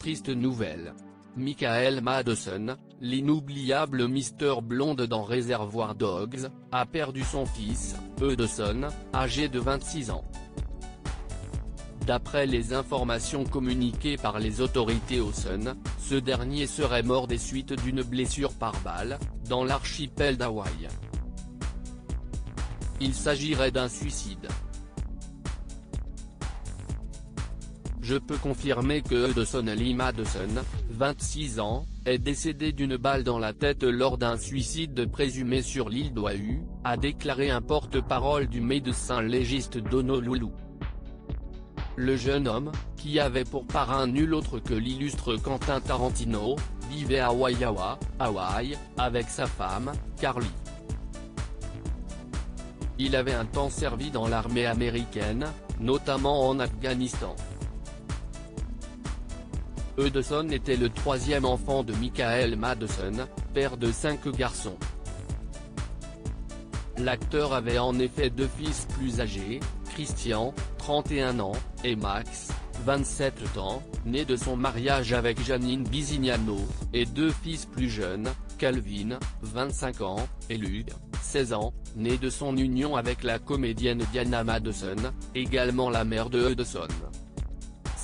triste nouvelle. Michael Madsen, l'inoubliable Mr Blonde dans Reservoir Dogs, a perdu son fils, Hudson, âgé de 26 ans. D'après les informations communiquées par les autorités au Sun, ce dernier serait mort des suites d'une blessure par balle, dans l'archipel d'Hawaï. Il s'agirait d'un suicide. Je peux confirmer que Hudson Lee Madsen, 26 ans, est décédé d'une balle dans la tête lors d'un suicide présumé sur l'île d'Oahu, a déclaré un porte-parole du médecin légiste d'Honolulu. Le jeune homme, qui avait pour parrain nul autre que l'illustre Quentin Tarantino, vivait à Waiawa, Hawaï, avec sa femme, Carly. Il avait un temps servi dans l'armée américaine, notamment en Afghanistan. Hudson était le troisième enfant de Michael Madsen, père de 5 garçons. L'acteur avait en effet 2 fils plus âgés, Christian, 31 ans, et Max, 27 ans, nés de son mariage avec Janine Bisignano, et 2 fils plus jeunes, Calvin, 25 ans, et Luke, 16 ans, nés de son union avec la comédienne Diana Madsen, également la mère de Hudson.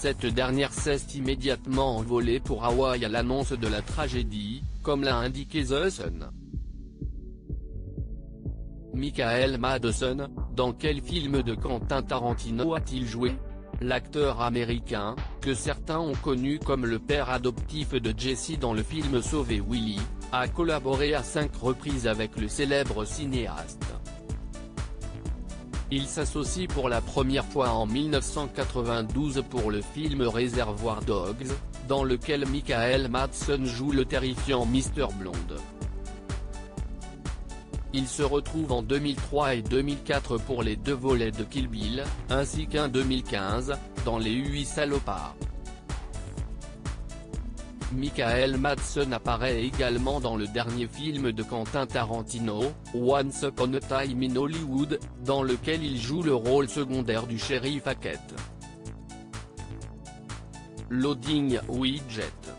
Cette dernière s'est immédiatement envolée pour Hawaï à l'annonce de la tragédie, comme l'a indiqué The Sun. Michael Madsen, dans quel film de Quentin Tarantino a-t-il joué? L'acteur américain, que certains ont connu comme le père adoptif de Jessie dans le film Sauver Willy, a collaboré à 5 reprises avec le célèbre cinéaste. Il s'associe pour la première fois en 1992 pour le film Reservoir Dogs, dans lequel Michael Madsen joue le terrifiant Mr Blonde. Il se retrouve en 2003 et 2004 pour les 2 volets de Kill Bill, ainsi qu'un 2015, dans Les 8 salopards. Michael Madsen apparaît également dans le dernier film de Quentin Tarantino, Once Upon a Time in Hollywood, dans lequel il joue le rôle secondaire du shérif Hackett. Loading Widget.